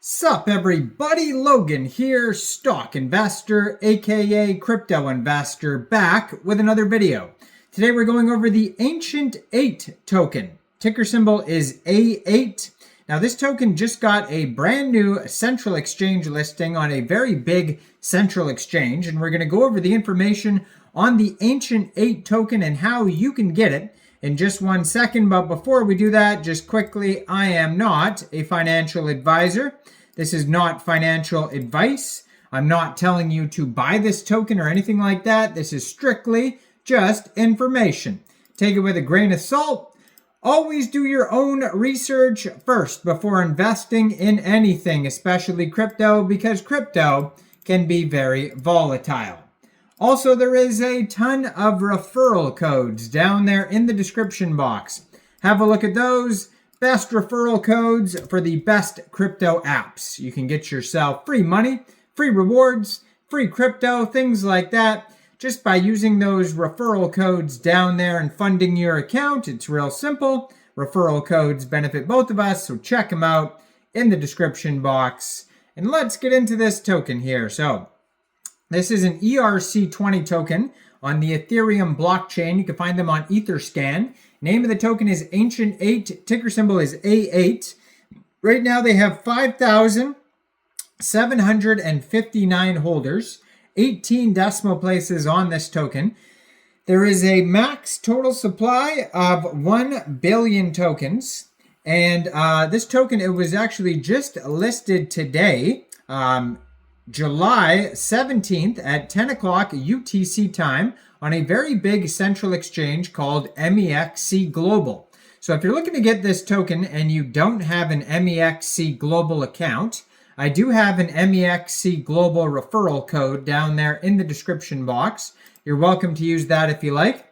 Sup everybody, Logan here, stock investor, aka crypto investor, back with another video. Today we're going over the ANCIENT8 token. Ticker symbol is A8. Now this token just got a brand new central exchange listing on a very big central exchange, and we're going to go over the information on the ANCIENT8 token and how you can get it in just 1 second. But before we do that, just quickly, I am not a financial advisor. This is not financial advice. I'm not telling you to buy this token or anything like that. This is strictly just information. Take it with a grain of salt. Always do your own research first before investing in anything, especially crypto, because crypto can be very volatile. Also, there is a ton of referral codes down there in the description box. Have a look at those. Best referral codes for the best crypto apps. You can get yourself free money, free rewards, free crypto, things like that, just by using those referral codes down there and funding your account. It's real simple. Referral codes benefit both of us, so check them out in the description box. And let's get into this token here. So this is an ERC20 token on the Ethereum blockchain. You can find them on Etherscan. Name of the token is ANCIENT8. Ticker symbol is A8. Right now they have 5,759 holders, 18 decimal places on this token. There is a max total supply of 1 billion tokens. And this token, it was actually just listed today, July 17th at 10 o'clock UTC time on a very big central exchange called Mexc Global. So if you're looking to get this token and you don't have an Mexc Global account, I do have an Mexc Global referral code down there in the description box. You're welcome to use that if you like.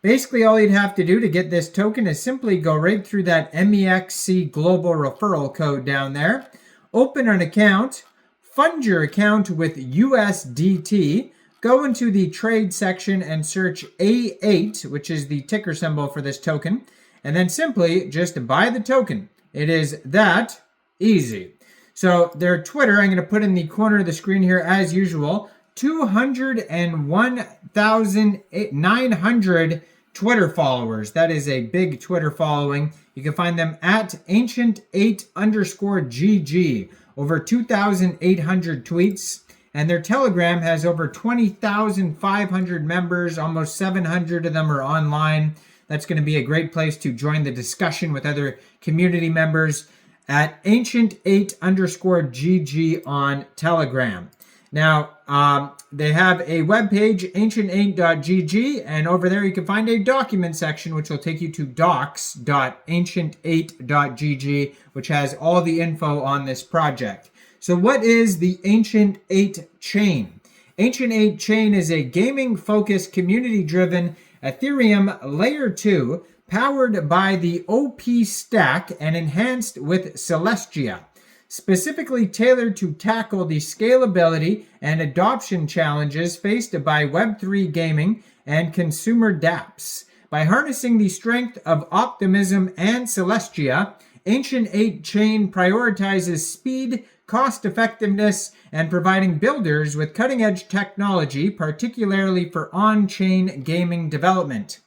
Basically, all you'd have to do to get this token is simply go right through that Mexc Global referral code down there, open an account, fund your account with USDT, go into the trade section and search A8, which is the ticker symbol for this token, and then simply just buy the token. It is that easy. So their Twitter, I'm going to put in the corner of the screen here as usual, 201,900 Twitter followers. That is a big Twitter following. You can find them at ANCIENT8_GG. Over 2,800 tweets, and their Telegram has over 20,500 members. Almost 700 of them are online. That's going to be a great place to join the discussion with other community members at ANCIENT8_GG on Telegram. Now, they have a webpage, ANCIENT8.gg, and over there you can find a document section, which will take you to docs.ancient8.gg, which has all the info on this project. So what is the ANCIENT8 chain? ANCIENT8 chain is a gaming-focused, community-driven Ethereum Layer 2 powered by the OP stack and enhanced with Celestia, specifically tailored to tackle the scalability and adoption challenges faced by Web3 gaming and consumer dApps. By harnessing the strength of Optimism and Celestia, ANCIENT8 chain prioritizes speed, cost-effectiveness, and providing builders with cutting-edge technology, particularly for on-chain gaming development.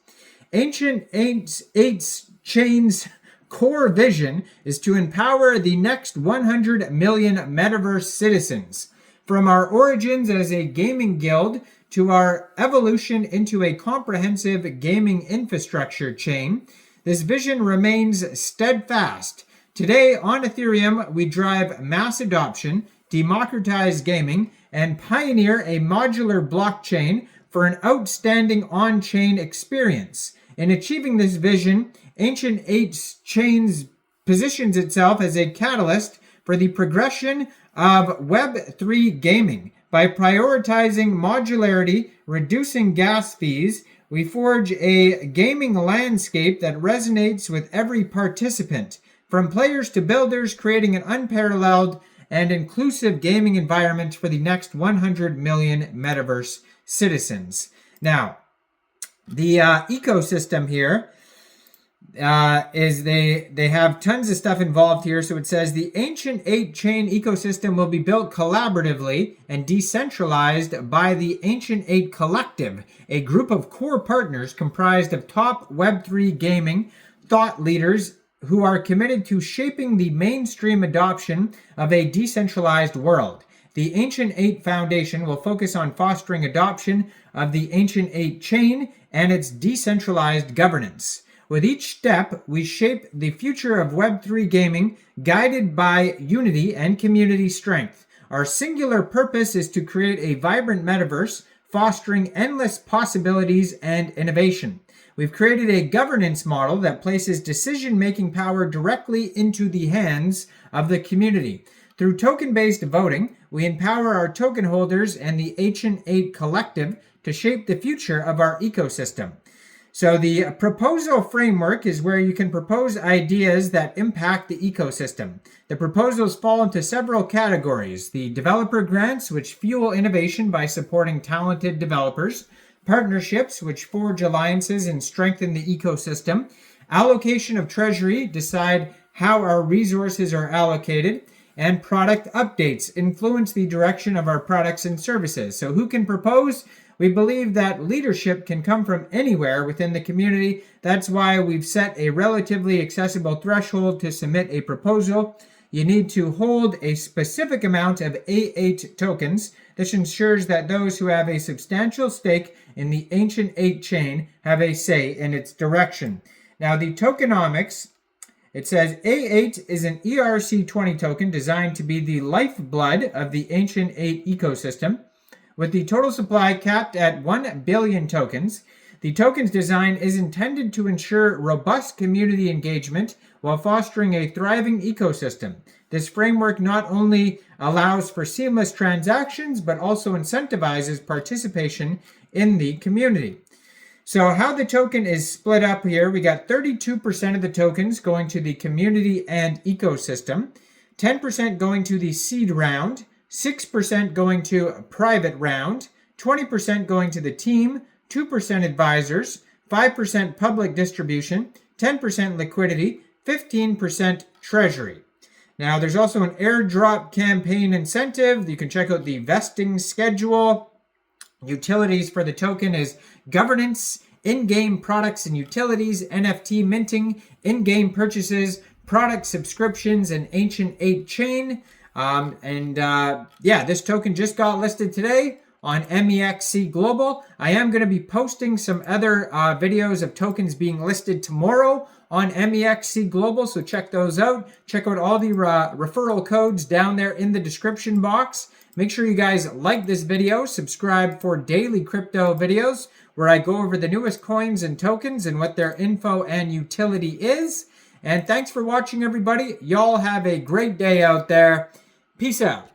ANCIENT8's chain's core vision is to empower the next 100 million metaverse citizens. From our origins as a gaming guild to our evolution into a comprehensive gaming infrastructure chain, this vision remains steadfast. Today on Ethereum, we drive mass adoption, democratize gaming, and pioneer a modular blockchain for an outstanding on-chain experience. In achieving this vision, ANCIENT8's chains positions itself as a catalyst for the progression of Web3 gaming. By prioritizing modularity, reducing gas fees, we forge a gaming landscape that resonates with every participant, from players to builders, creating an unparalleled and inclusive gaming environment for the next 100 million metaverse citizens. Now, the ecosystem here is they have tons of stuff involved here. So it says the ANCIENT8 chain ecosystem will be built collaboratively and decentralized by the ANCIENT8 Collective, a group of core partners comprised of top Web3 gaming thought leaders who are committed to shaping the mainstream adoption of a decentralized world. The ANCIENT8 Foundation will focus on fostering adoption of the ANCIENT8 chain and its decentralized governance. With each step, we shape the future of Web3 gaming, guided by unity and community strength. Our singular purpose is to create a vibrant metaverse, fostering endless possibilities and innovation. We've created a governance model that places decision-making power directly into the hands of the community. Through token-based voting, we empower our token holders and the ANCIENT8 Collective to shape the future of our ecosystem. So the proposal framework is where you can propose ideas that impact the ecosystem. The proposals fall into several categories: the developer grants, which fuel innovation by supporting talented developers; partnerships, which forge alliances and strengthen the ecosystem; allocation of treasury, decide how our resources are allocated; and product updates, influence the direction of our products and services. So who can propose? We believe that leadership can come from anywhere within the community. That's why we've set a relatively accessible threshold to submit a proposal. You need to hold a specific amount of A8 tokens. This ensures that those who have a substantial stake in the ANCIENT8 chain have a say in its direction. Now, the tokenomics, it says A8 is an ERC20 token designed to be the lifeblood of the ANCIENT8 ecosystem. With the total supply capped at 1 billion tokens, the token's design is intended to ensure robust community engagement while fostering a thriving ecosystem. This framework not only allows for seamless transactions, but also incentivizes participation in the community. So how the token is split up here, we got 32% of the tokens going to the community and ecosystem, 10% going to the seed round, 6% going to a private round, 20% going to the team, 2% advisors, 5% public distribution, 10% liquidity, 15% treasury. Now, there's also an airdrop campaign incentive. You can check out the vesting schedule. Utilities for the token is governance, in-game products and utilities, NFT minting, in-game purchases, product subscriptions, and ANCIENT8 chain. This token just got listed today on Mexc Global. I am going to be posting some other videos of tokens being listed tomorrow on Mexc Global, so check those out. Check out all the referral codes down there in the description box. Make sure you guys like this video, subscribe for daily crypto videos where I go over the newest coins and tokens and what their info and utility is. And thanks for watching, everybody. Y'all have a great day out there. Peace out.